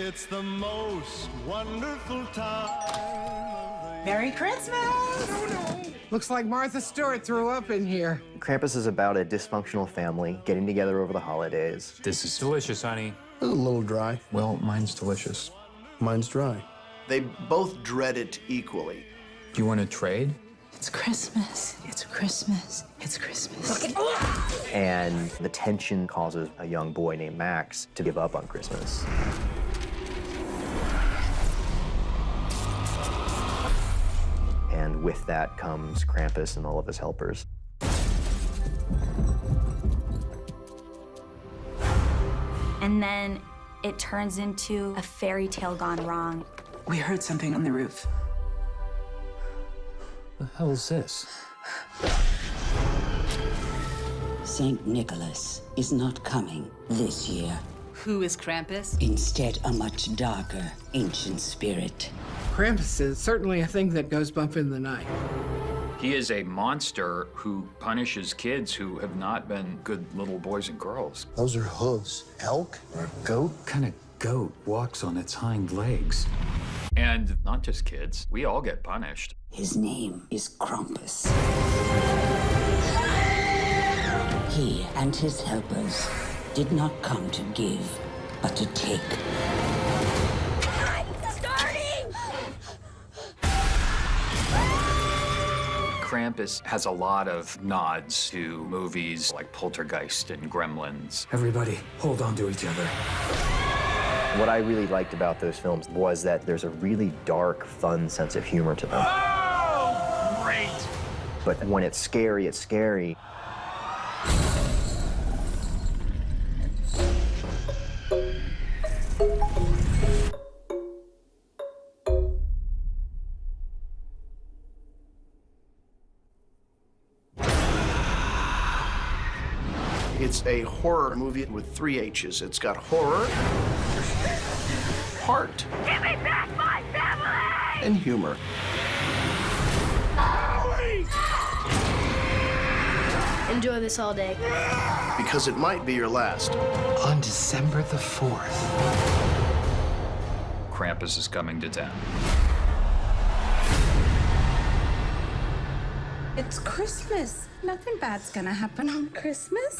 It's the most wonderful time. Merry Christmas! Looks like Martha Stewart threw up in here. Krampus is about a dysfunctional family getting together over the holidays. This is delicious, honey. A little dry. Well, mine's delicious. Mine's dry. They both dread it equally. Do you want to trade? It's Christmas. It's Christmas. It's Christmas. And the tension causes a young boy named Max to give up on Christmas. And with that comes Krampus and all of his helpers. And then it turns into a fairy tale gone wrong. We heard something on the roof. The hell is this? Saint Nicholas is not coming this year. Who is Krampus? Instead, a much darker, ancient spirit. Krampus is certainly a thing that goes bump in the night. He is a monster who punishes kids who have not been good little boys and girls. Those are hooves. Elk or a goat? What kind of goat walks on its hind legs? And not just kids, we all get punished. His name is Krampus. He and his helpers did not come to give, but to take. Krampus has a lot of nods to movies like Poltergeist and Gremlins. Everybody, hold on to each other. What I really liked about those films was that there's a really dark, fun sense of humor to them. Oh, great! But when it's scary, it's scary. It's a horror movie with 3 H's. It's got horror, heart, Give me back my family! and humor. Enjoy this all day. Because it might be your last. On December the 4th. Krampus is coming to town. It's Christmas. Nothing bad's gonna happen on Christmas.